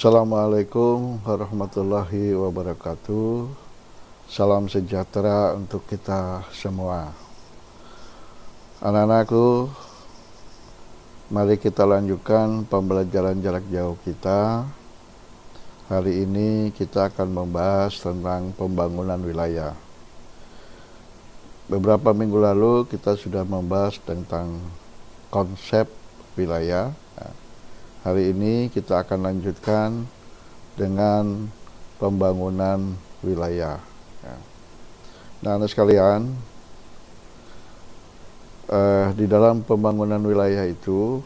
Assalamualaikum warahmatullahi wabarakatuh. Salam sejahtera untuk kita semua. Anak-anakku, mari kita lanjutkan pembelajaran jarak jauh kita. Hari ini kita akan membahas tentang pembangunan wilayah. Beberapa minggu lalu kita sudah membahas tentang konsep wilayah. Hari ini kita akan lanjutkan dengan pembangunan wilayah. Nah, anak sekalian, di dalam pembangunan wilayah itu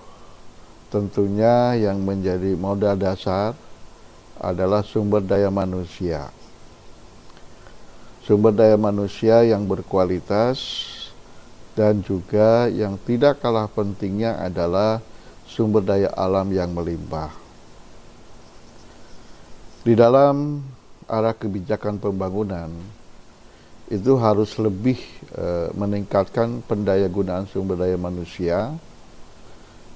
tentunya yang menjadi modal dasar adalah sumber daya manusia. Sumber daya manusia yang berkualitas dan juga yang tidak kalah pentingnya adalah sumber daya alam yang melimpah. Di dalam arah kebijakan pembangunan itu harus lebih meningkatkan pendayagunaan sumber daya manusia,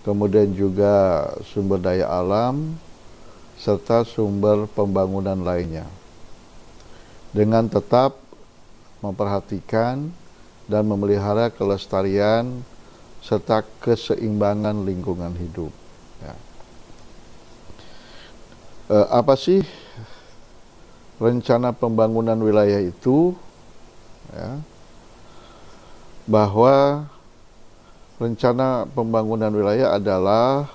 kemudian juga sumber daya alam, serta sumber pembangunan lainnya, dengan tetap memperhatikan dan memelihara kelestarian serta keseimbangan lingkungan hidup. Apa sih rencana pembangunan wilayah itu? Bahwa rencana pembangunan wilayah adalah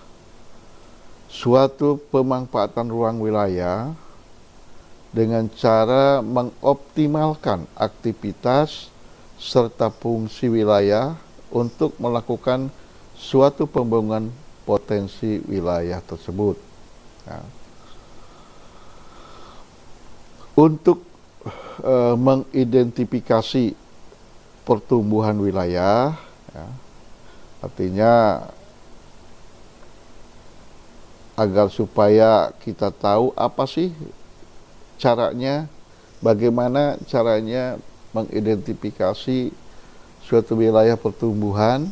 suatu pemanfaatan ruang wilayah dengan cara mengoptimalkan aktivitas serta fungsi wilayah untuk melakukan suatu pembangunan potensi wilayah tersebut. Untuk mengidentifikasi pertumbuhan wilayah, artinya agar supaya kita tahu apa sih caranya, bagaimana caranya mengidentifikasi suatu wilayah pertumbuhan.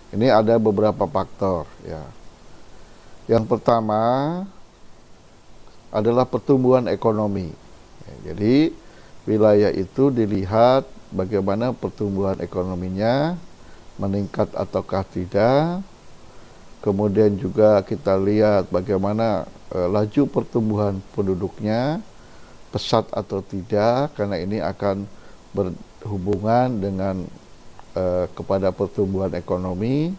Ini ada beberapa faktor. Yang pertama adalah pertumbuhan ekonomi. Jadi wilayah itu dilihat bagaimana pertumbuhan ekonominya meningkat ataukah tidak. Kemudian juga kita lihat bagaimana laju pertumbuhan penduduknya, pesat atau tidak, karena ini akan berhubungan dengan kepada pertumbuhan ekonomi.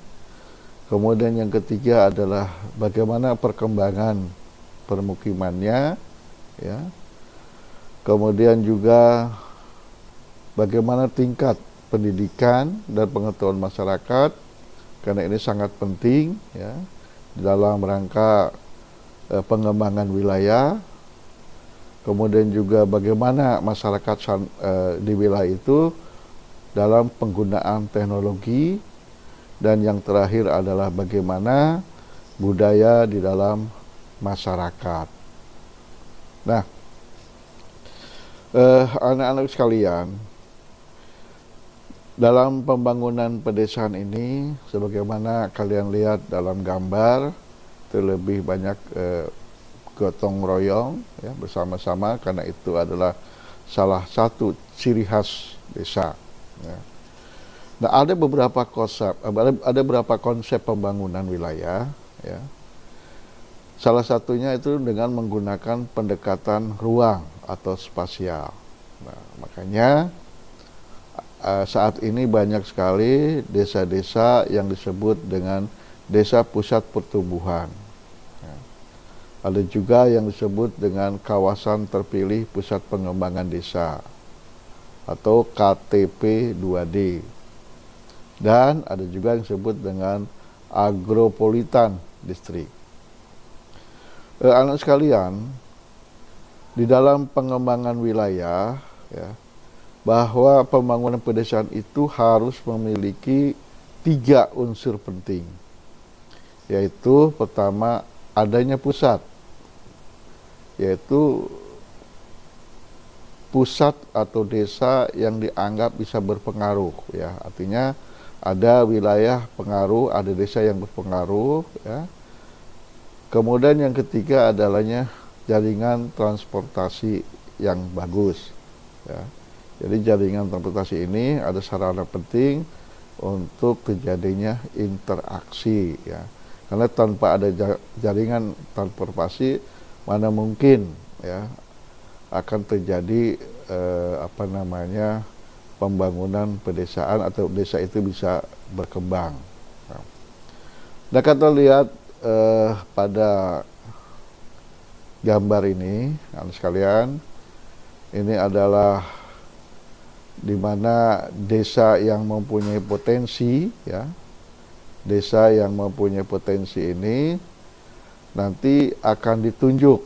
Kemudian yang ketiga adalah bagaimana perkembangan permukimannya, Kemudian juga bagaimana tingkat pendidikan dan pengetahuan masyarakat, karena ini sangat penting dalam rangka pengembangan wilayah. Kemudian juga bagaimana masyarakat di wilayah itu dalam penggunaan teknologi, dan yang terakhir adalah bagaimana budaya di dalam masyarakat. Nah, anak-anak sekalian, dalam pembangunan pedesaan ini, sebagaimana kalian lihat dalam gambar, itu lebih banyak gotong royong bersama-sama, karena itu adalah salah satu ciri khas desa. Nah, ada beberapa konsep pembangunan wilayah. Salah satunya itu dengan menggunakan pendekatan ruang atau spasial. Nah, makanya saat ini banyak sekali desa-desa yang disebut dengan desa pusat pertumbuhan. Ada juga yang disebut dengan kawasan terpilih pusat pengembangan desa atau KTP 2D. Dan ada juga yang disebut dengan agropolitan district. Anak sekalian, di dalam pengembangan wilayah, bahwa pembangunan pedesaan itu harus memiliki 3 unsur penting, yaitu pertama, adanya pusat, yaitu pusat atau desa yang dianggap bisa berpengaruh. Artinya ada wilayah pengaruh, ada desa yang berpengaruh, Kemudian yang ketiga adalahnya jaringan transportasi yang bagus. Ya. Jadi jaringan transportasi ini ada sarana penting untuk terjadinya interaksi. Ya. Karena tanpa ada jaringan transportasi, mana mungkin ya akan terjadi pembangunan pedesaan atau desa itu bisa berkembang. Nah, kita lihat pada gambar ini, anak sekalian, ini adalah di mana desa yang mempunyai potensi, ya, desa yang mempunyai potensi ini nanti akan ditunjuk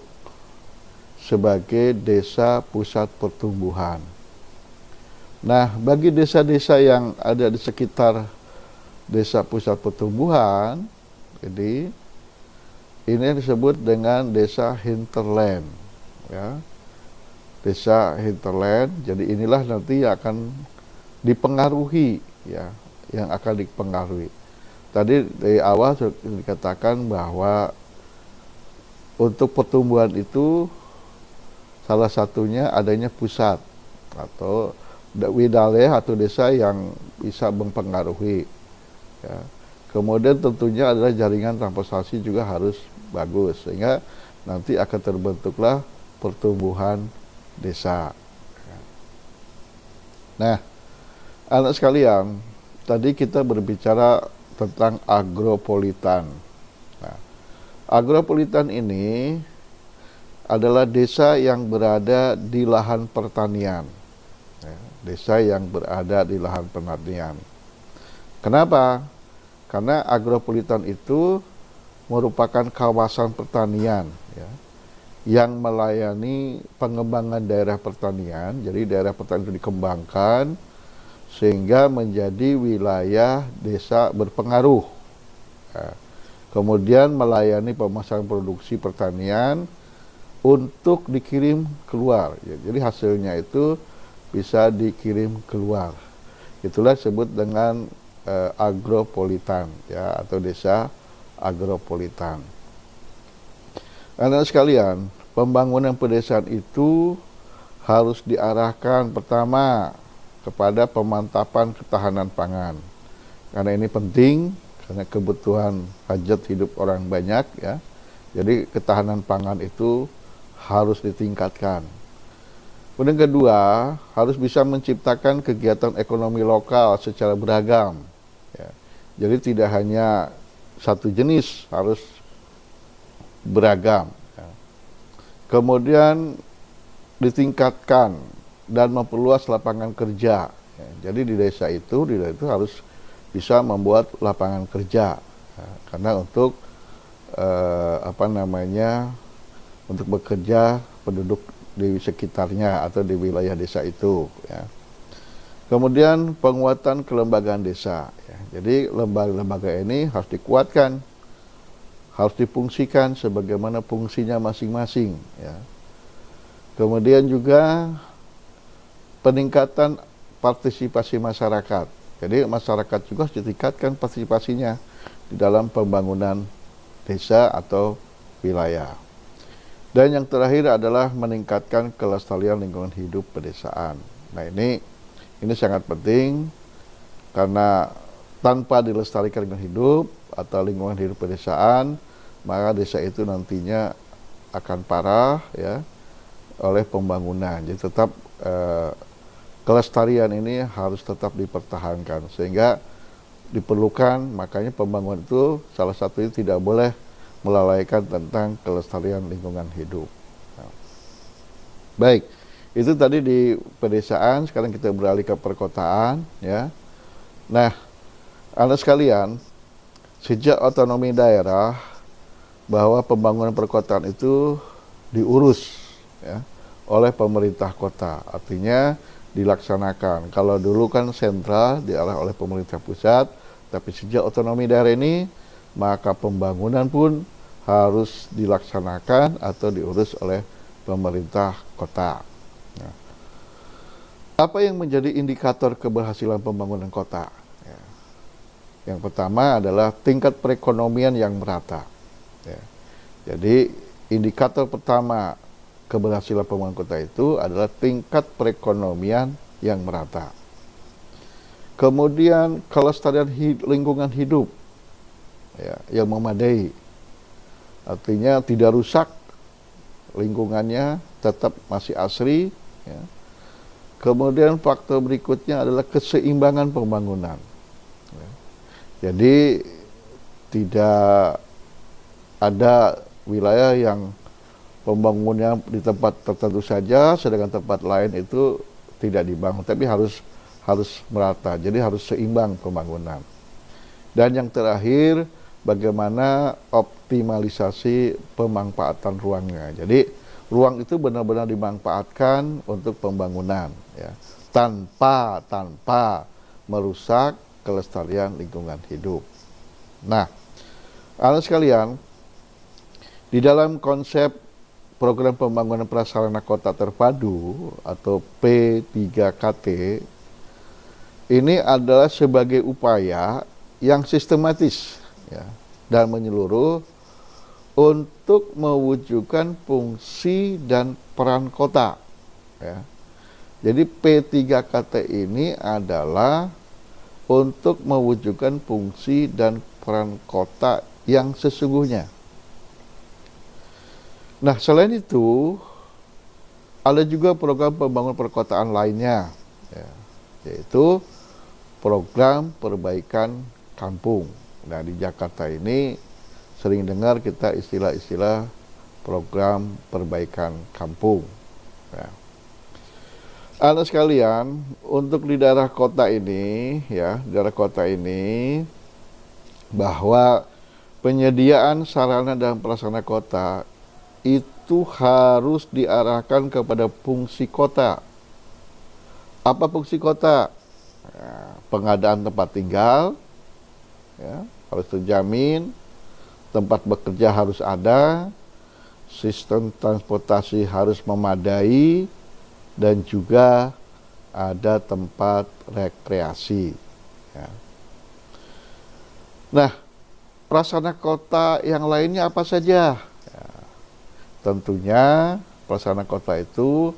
sebagai desa pusat pertumbuhan. Nah, bagi desa-desa yang ada di sekitar desa pusat pertumbuhan, jadi ini disebut dengan desa hinterland, ya, desa hinterland. Jadi inilah nanti yang akan dipengaruhi, ya, yang akan dipengaruhi. Tadi dari awal sudah dikatakan bahwa untuk pertumbuhan itu salah satunya adanya pusat atau wilayah atau desa yang bisa mempengaruhi. Ya. Kemudian tentunya adalah jaringan transportasi juga harus bagus sehingga nanti akan terbentuklah pertumbuhan desa. Nah, anak sekalian, tadi kita berbicara tentang agropolitan. Nah, agropolitan ini adalah desa yang berada di lahan pertanian. Ya, desa yang berada di lahan pertanian. Kenapa? Karena agropolitan itu merupakan kawasan pertanian, ya, yang melayani pengembangan daerah pertanian. Jadi daerah pertanian itu dikembangkan sehingga menjadi wilayah desa berpengaruh. Ya. Kemudian melayani pemasaran produksi pertanian untuk dikirim keluar. Ya, jadi hasilnya itu bisa dikirim keluar. Itulah disebut dengan agropolitan, ya, atau desa agropolitan. Anak sekalian, pembangunan pedesaan itu harus diarahkan pertama kepada pemantapan ketahanan pangan. Karena ini penting, karena kebutuhan hajat hidup orang banyak, ya. Jadi ketahanan pangan itu harus ditingkatkan. Kemudian kedua, harus bisa menciptakan kegiatan ekonomi lokal secara beragam. Ya. Jadi tidak hanya satu jenis, harus beragam. Ya. Kemudian ditingkatkan dan memperluas lapangan kerja. Ya. Jadi di desa itu harus bisa membuat lapangan kerja. Ya. Karena untuk untuk bekerja penduduk di sekitarnya atau di wilayah desa itu. Ya. Kemudian penguatan kelembagaan desa. Ya. Jadi lembaga-lembaga ini harus dikuatkan, harus difungsikan sebagaimana fungsinya masing-masing. Ya. Kemudian juga peningkatan partisipasi masyarakat. Jadi masyarakat juga harus ditingkatkan partisipasinya di dalam pembangunan desa atau wilayah. Dan yang terakhir adalah meningkatkan kelestarian lingkungan hidup pedesaan. Nah, ini sangat penting karena tanpa dilestarikan lingkungan hidup atau lingkungan hidup pedesaan, maka desa itu nantinya akan parah, ya, oleh pembangunan. Jadi tetap kelestarian ini harus tetap dipertahankan sehingga diperlukan, makanya pembangunan itu salah satunya tidak boleh melalaikan tentang kelestarian lingkungan hidup. Nah, baik, itu tadi di pedesaan. Sekarang kita beralih ke perkotaan, ya. Nah, anak sekalian, sejak otonomi daerah bahwa pembangunan perkotaan itu diurus, ya, oleh pemerintah kota, artinya dilaksanakan. Kalau dulu kan sentral diarah oleh pemerintah pusat, tapi sejak otonomi daerah ini maka pembangunan pun harus dilaksanakan atau diurus oleh pemerintah kota. Nah, apa yang menjadi indikator keberhasilan pembangunan kota? Ya. Yang pertama adalah tingkat perekonomian yang merata. Ya. Jadi indikator pertama keberhasilan pembangunan kota itu adalah tingkat perekonomian yang merata. Kemudian kelestarian lingkungan hidup ya, yang memadai. Artinya tidak rusak, lingkungannya tetap masih asri. Ya. Kemudian faktor berikutnya adalah keseimbangan pembangunan. Ya. Jadi tidak ada wilayah yang pembangunannya di tempat tertentu saja, sedangkan tempat lain itu tidak dibangun, tapi harus merata. Jadi harus seimbang pembangunan. Dan yang terakhir, bagaimana optimalisasi pemanfaatan ruangnya. Jadi ruang itu benar-benar dimanfaatkan untuk pembangunan, ya, tanpa merusak kelestarian lingkungan hidup. Nah, anak sekalian, di dalam konsep program pembangunan prasarana kota terpadu atau P3KT ini adalah sebagai upaya yang sistematis ya, dan menyeluruh untuk mewujudkan fungsi dan peran kota. Ya. Jadi P3KT ini adalah untuk mewujudkan fungsi dan peran kota yang sesungguhnya. Nah, selain itu, ada juga program pembangunan perkotaan lainnya, ya, yaitu program perbaikan kampung. Nah, di Jakarta ini sering dengar kita istilah-istilah program perbaikan kampung. Ya. Anak sekalian, untuk di daerah kota ini, ya, bahwa penyediaan sarana dan prasarana kota itu harus diarahkan kepada fungsi kota. Apa fungsi kota? Ya, pengadaan tempat tinggal, ya, harus terjamin, tempat bekerja harus ada, sistem transportasi harus memadai, dan juga ada tempat rekreasi. Ya. Nah, prasarana kota yang lainnya apa saja? Tentunya prasarana kota itu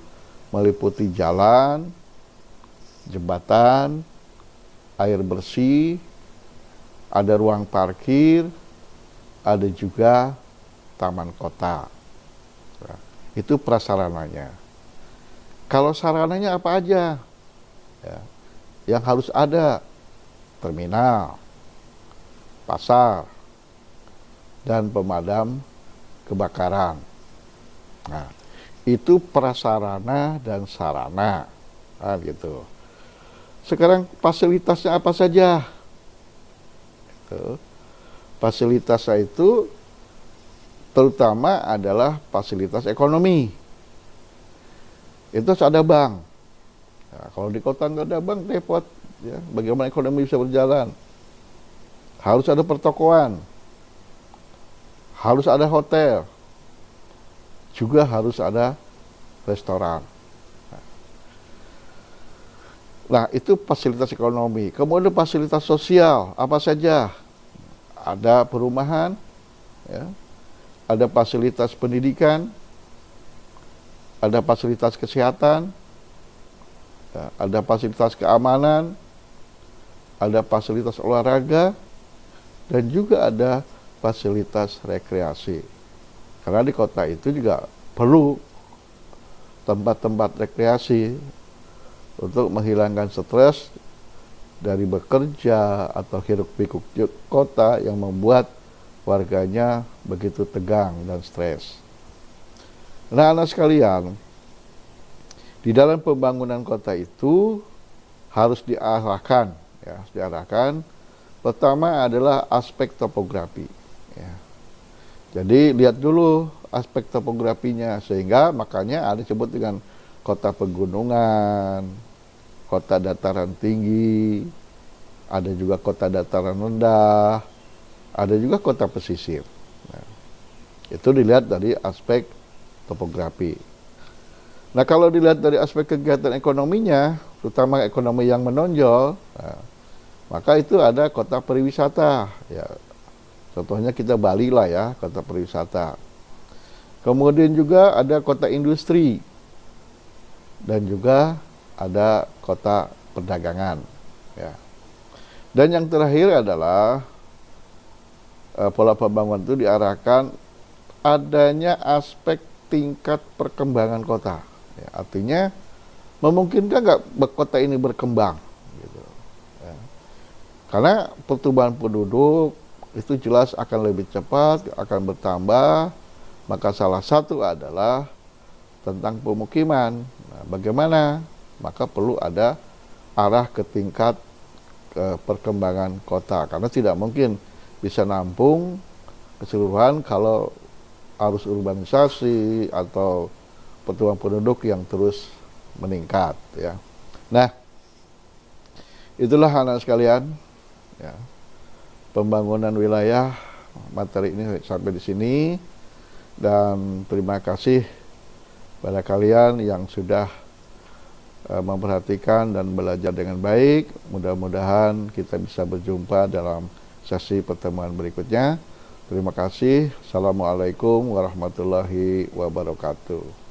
meliputi jalan, jembatan, air bersih, ada ruang parkir, ada juga taman kota. Nah, itu prasarananya. Kalau sarananya apa aja? Ya, yang harus ada terminal, pasar, dan pemadam kebakaran. Nah, itu prasarana dan sarana, nah, gitu. Sekarang fasilitasnya apa saja? Fasilitasnya itu terutama adalah fasilitas ekonomi. Itu harus ada bank. Nah, kalau di kota nggak ada bank, repot. Ya, bagaimana ekonomi bisa berjalan? Harus ada pertokoan, harus ada hotel, juga harus ada restoran. Nah, itu fasilitas ekonomi. Kemudian fasilitas sosial, apa saja? Ada perumahan, ya, ada fasilitas pendidikan, ada fasilitas kesehatan, ya, ada fasilitas keamanan, ada fasilitas olahraga, dan juga ada fasilitas rekreasi. Karena di kota itu juga perlu tempat-tempat rekreasi untuk menghilangkan stres dari bekerja atau hiruk-pikuk kota yang membuat warganya begitu tegang dan stres. Nah, anak sekalian, di dalam pembangunan kota itu harus diarahkan, ya, pertama adalah aspek topografi. Ya. Jadi lihat dulu aspek topografinya, sehingga makanya ada disebut dengan kota pegunungan, kota dataran tinggi, ada juga kota dataran rendah, ada juga kota pesisir. Nah, itu dilihat dari aspek topografi. Nah, kalau dilihat dari aspek kegiatan ekonominya, terutama ekonomi yang menonjol, nah, maka itu ada kota pariwisata. Ya, contohnya kita Bali lah ya, kota pariwisata. Kemudian juga ada kota industri dan juga ada kota perdagangan. Ya. Dan yang terakhir adalah pola pembangunan itu diarahkan adanya aspek tingkat perkembangan kota. Ya, artinya memungkinkan nggak kota ini berkembang? Gitu. Ya. Karena pertumbuhan penduduk itu jelas akan lebih cepat, akan bertambah. Maka salah satu adalah tentang pemukiman. Nah, bagaimana? Maka perlu ada arah ke tingkat perkembangan kota, karena tidak mungkin bisa nampung keseluruhan kalau arus urbanisasi atau pertumbuhan penduduk yang terus meningkat, ya. Nah, itulah anak sekalian, ya, pembangunan wilayah materi ini sampai di sini, dan terima kasih pada kalian yang sudah memperhatikan dan belajar dengan baik. Mudah-mudahan kita bisa berjumpa dalam sesi pertemuan berikutnya. Terima kasih. Assalamualaikum warahmatullahi wabarakatuh.